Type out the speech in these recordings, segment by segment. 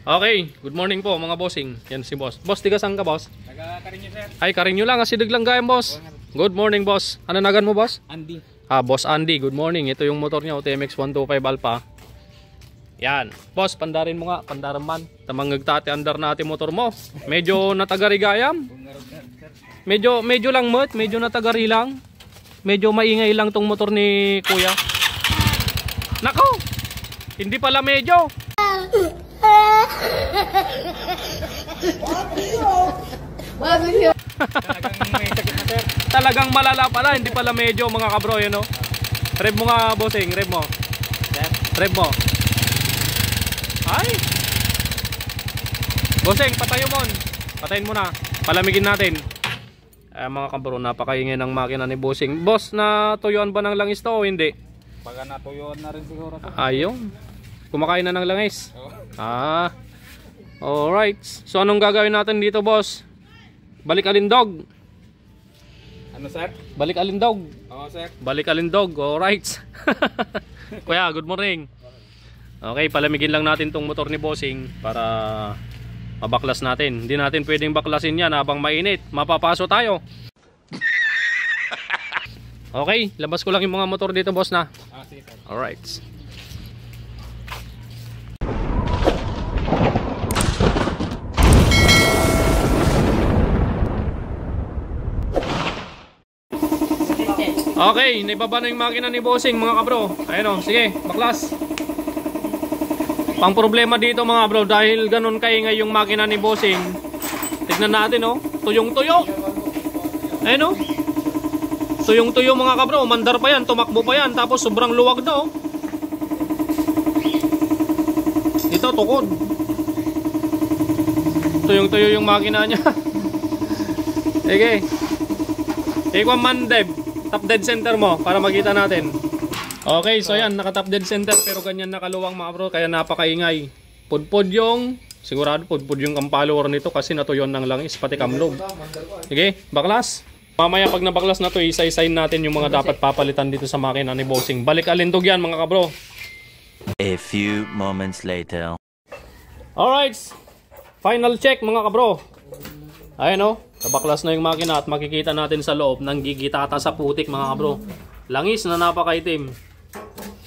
Okay, good morning po mga bossing. Yan si boss. Boss, tiga saan ka, boss? Taga Carinyo, sir. Ay, Carinyo lang. Kasi diglang gayam, boss. Good morning, boss. Ano nagan mo, boss? Andy. Boss Andy. Good morning. Ito yung motor niya, TMX 125 Alpha. Yan. Boss, pandarin mo nga. Pandaran man. Tamangagtate andar natin motor mo. Medyo natagari gayam. Medyo lang mat. Medyo natagari lang. Medyo maingay lang tong motor ni kuya. Nako! Hindi pala medyo. Talagang may sakit na, sir. Talagang malala pala, hindi pala medyo mga kabro, yun, no? Rev mo nga, bossing, rev mo. Rev mo. Ay! Bossing, patayo mo. Patayin mo na. Palamigin natin. Mga kabro, napakaingay ng makina ni bossing. Boss, natuyuan ba ng langis to o hindi? Pagka natuyuan na rin siguro to. Ayun. Kumakain na ng langis. Oo. Alright. So anong gagawin natin dito, boss? Balik alindog. Ano, sir? Balik alindog. Oo, sir. Balik alindog. Alright. Kuya, good morning. Okay, palamigin lang natin tong motor ni bossing para mabaklas natin. Hindi natin pwedeng baklasin yan habang mainit. Mapapaso tayo. Okay, labas ko lang yung mga motor dito, boss na. Sige, sir. Alright. Okay, naibaba na yung makina ni bossing mga kabro. Ayun o, sige, baklas. Pang problema dito mga bro, dahil ganun kaingay yung makina ni bossing. Tignan natin o, tuyong-tuyo. Ayun o, tuyong-tuyo mga kabro, mandar pa yan, tumakbo pa yan, tapos sobrang luwag na o. Ito, tukod. Tuyong-tuyo yung makina niya. Sige. Ikwan man, Deb. Top dead center mo para makita natin. Okay, so yan, naka top dead center pero ganyan nakaluwang mga bro, kaya napakaingay. Pudpud yung, sigurado pudpud yung follower nito kasi natuyon ng langis pati kamlog. Sige, baklas. Mamaya pag nabaklas na to, isa-isain natin yung mga dapat papalitan dito sa makina ni bossing. Balik alindog yan mga kabro. A few moments later. Alright, final check mga kabro. Ayan o, nabaklas na yung makina at makikita natin sa loob ng gigitata sa putik mga kabro. Langis na napakaitim.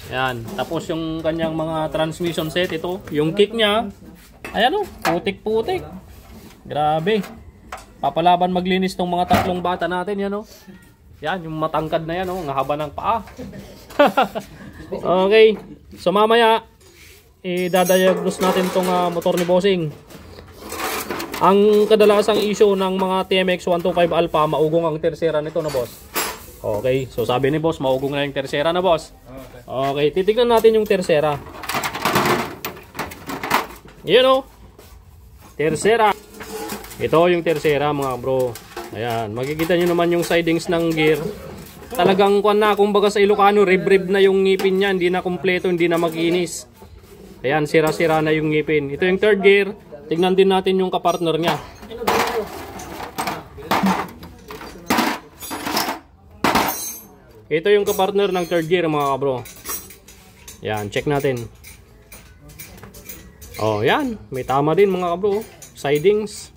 Ayan, tapos yung kanyang mga transmission set, ito, yung kick niya, ayan o, putik-putik. Grabe. Papalaban maglinis tong mga tatlong bata natin, yan o. Yan, yung matangkad na yan o, ang haba ng paa. Okay, so mamaya, idadiagnose natin tong motor ni bossing. Ang kadalasang issue ng mga TMX 125 Alpha, maugong ang tersera nito na boss. Okay, so sabi ni boss, maugong na yung tersera na boss. Okay, titignan natin yung tersera. Yan o, tersera. Ito yung tersera mga bro. Ayan, makikita nyo naman yung sidings ng gear. Talagang kuwan na, kumbaga sa Ilocano, rib-rib na yung ngipin niya. Hindi na kompleto, hindi na makinis. Ayan, sira-sira na yung ngipin. Ito yung third gear. Tignan din natin yung kapartner niya. Ito yung kapartner ng third gear mga kabro. Yan, check natin. Oh, yan. May tama din mga kabro. Sidings.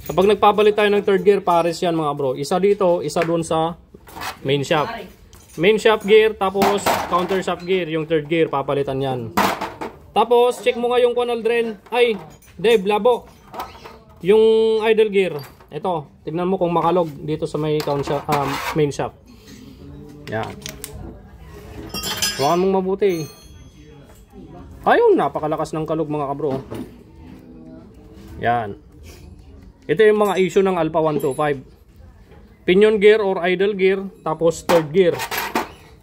Kapag nagpapalit tayo ng third gear, pares yan mga kabro. Isa dito, isa doon sa main shaft. Main shaft gear, tapos counter shaft gear. Yung third gear, papalitan yan. Tapos, check mo nga yung coil drain. Ay, Dave, labo. Yung idle gear. Ito, tignan mo kung makalog dito sa may main shaft. Yan. Huwakan mong mabuti. Ayun, napakalakas ng kalog mga kabro. Yan. Ito yung mga issue ng Alpha 125. Pinion gear or idle gear, tapos third gear.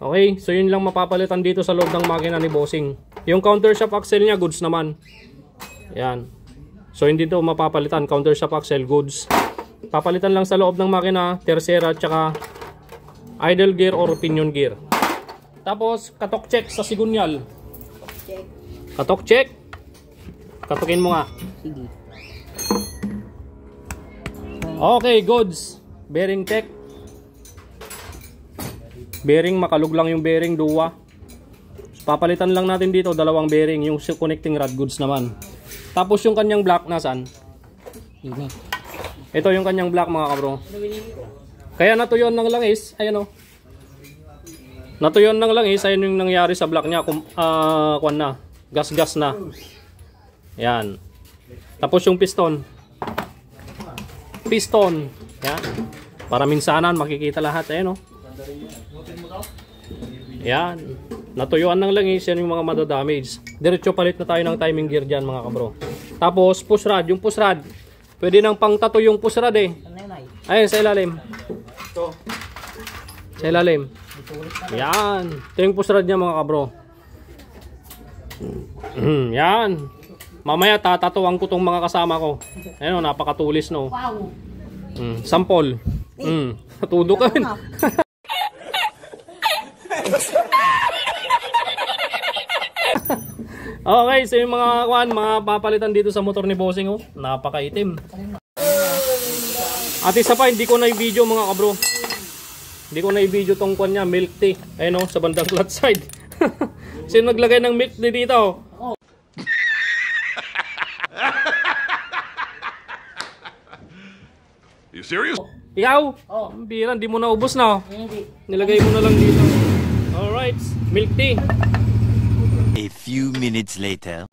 Okay, so yun lang mapapalitan dito sa loob ng makina ni bossing. Yung counter shaft axle niya, goods naman. Yan. So hindi to mapapalitan, counter shaft axle, goods. Papalitan lang sa loob ng makina, tersera, tsaka idle gear or pinion gear. Tapos, katok check sa sigunyal. Katok check. Katukin mo nga. Okay, goods. Bearing check. Bearing, makalug lang yung bearing, duwa. Papalitan lang natin dito dalawang bearing, yung connecting rod goods naman. Tapos yung kanyang block nasan? Ito yung kanyang block mga kabro. Kaya natuyon ng langis, ayan o. Natuyon ng langis, ayun yung nangyari sa block niya, kwan na, gas-gas na. Yan. Tapos yung piston. Piston. Yan. Para minsanan makikita lahat, ayan o. Yan. Natuyuan ng langis, yan yung mga madadamage. Diretso palit na tayo ng timing gear dyan mga kabro. Tapos push rod, yung push rod. Pwede nang pang tato yung push rod eh. Ayun sa ilalim. Sa ilalim. Yan. Ito yung push rod niya mga kabro. Yan. Mamaya tatatuan ko tong mga kasama ko. Ayun o, napakatulis no. Sample. Natudo ka rin. Okay, so yung mga papalitan dito sa motor ni Bossing oh, napakaitim. At isa pa, hindi ko na i-video mga kabro. Hindi ko na i-video tong kwan niya, milk tea. Ayun oh, sa bandang flat side. Sino naglagay ng milk tea dito? You serious? Ikaw? Oh. Bira, hindi mo na ubos na oh. Hindi. Nilagay mo na lang dito. Alright, milk tea. A few minutes later.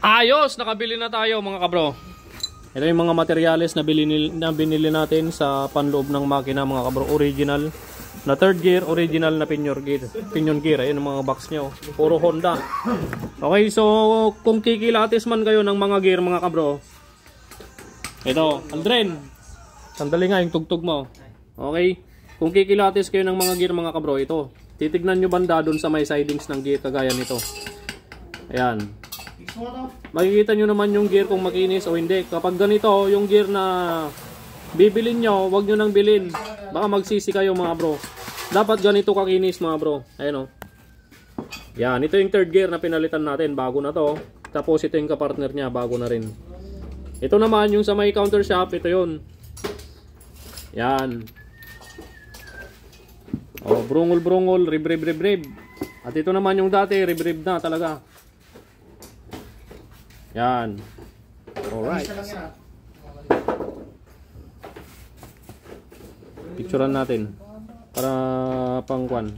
Ayos! Nakabili na tayo mga kabro. Ito yung mga materyales na binili natin sa panloob ng makina mga kabro. Original na third gear, original na pinion gear. Ayun ang mga box nyo. Puro Honda. Okay, so kung kikilatis man kayo ng mga gear mga kabro. Ito, Aldrin. Sandali nga yung tugtog mo. Okay? Kung kikilatis kayo ng mga gear mga kabro, ito. Titignan nyo banda dun sa may sidings ng gear kagaya nito. Ayan. Makikita nyo naman yung gear kung makinis o hindi. Kapag ganito, yung gear na bibilin nyo, wag nyo nang bilin. Baka magsisi kayo mga bro. Dapat ganito kakinis mga bro. Ayan o. Yan, ito yung third gear na pinalitan natin. Bago na to. Tapos ito yung kapartner nya, bago na rin. Ito naman yung sa may counter shop, ito yun. Yan. Oh, brungol, rib. At ito naman yung dati, rib na talaga. Yan. Alright. Picturean natin. Para pangkwan.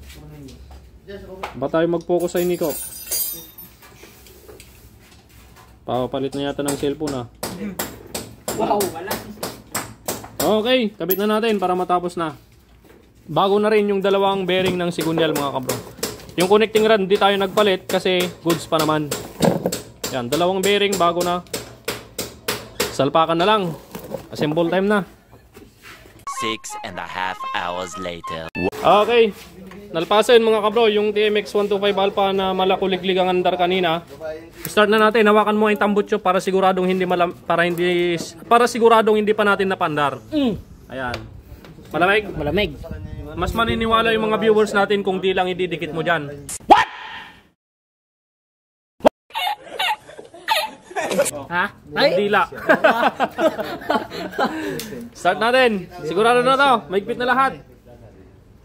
Ba tayo mag-focus sa Nico? Papalit na yata ng cellphone ah. Wow! Okay, kabit na natin para matapos na. Bago na rin yung dalawang bearing ng sigunyal mga kabro. Yung connecting rod hindi tayo nagpalit kasi goods pa naman. Yan, dalawang bearing bago na. Salpakan na lang. Assemble time na. 6.5 hours later. Okay. Nalpasan mga kabro yung TMX 125 Alpha na malakuliglig ang andar kanina. Start na natin. Hawakan mo ang tambutso para siguradong para siguradong hindi pa natin napandar. Ayan. Malamig? Malamig. Mas maniniwala yung mga viewers natin kung di lang ididikit mo dyan. What? Ha? Dila. Start natin. Sigurado na to. Maigpit na lahat.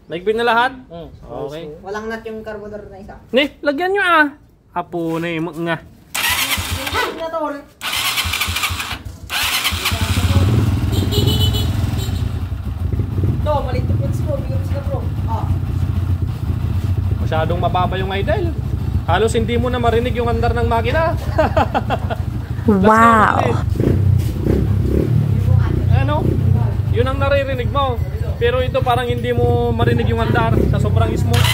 Maigpit na lahat? Okay. Walang nut yung carburetor na isa. Ne, lagyan nyo ah. Apo na yung nga. Na to. To, maliit yung pins ko. Bigyan mo sila bro. Masyadong mababa yung idle. Halos hindi mo na marinig yung andar ng makina. Wow. Ano? Yun ang naririnig mo. Pero ito parang hindi mo marinig yung andar sa sobrang smooth.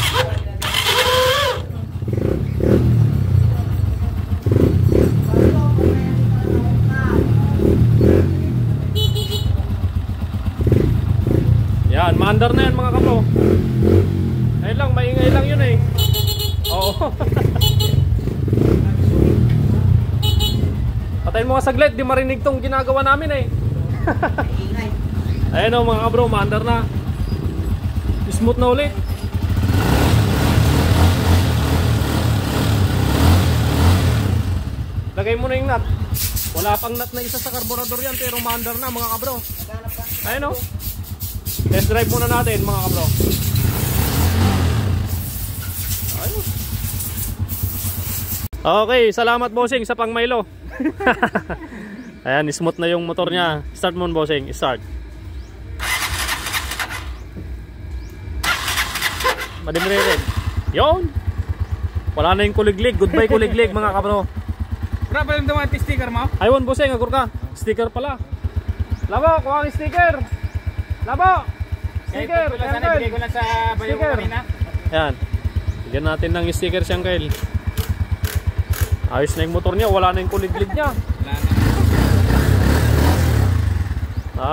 Yan, maandar na yan mga kabro. Ayun lang, maingay lang yun eh. Oo. Patayin mo nga saglit, di marinig tong ginagawa namin eh. Ayun o mga kabro, maandar na. Smooth na ulit. Lagay mo na yung nut. Wala pang nut na isa sa carburetor yan, pero maandar na mga kabro. Ayun o. Test drive muna natin mga kabro. Ayun. Okay, salamat bossing sa pang Milo. Ayan, smooth na yung motor niya. Start mo bossing, start. Madimre rin. Yun. Wala na yung kuliglig. Goodbye kuliglig mga kabro. Bro, pa yung dumaan sticker mo? Ayun bossing, agur ka. Sticker pala. Labo, kuha ang sticker. Labo. Sticker. Bigay ko lang sa bayo ko kanina. Ayan. Bigyan natin ng sticker si Uncle. Ayos na yung motor niya. Wala na yung kuliglig niya. Wala na.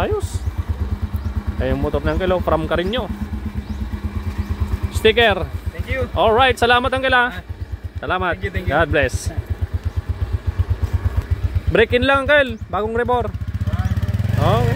Ayos. Ay yung motor ng Uncle from Carino. Sticker. Thank you. Alright, salamat Uncle ha. Salamat. Thank you. God bless. Break in lang Uncle. Bagong rebor. Okay.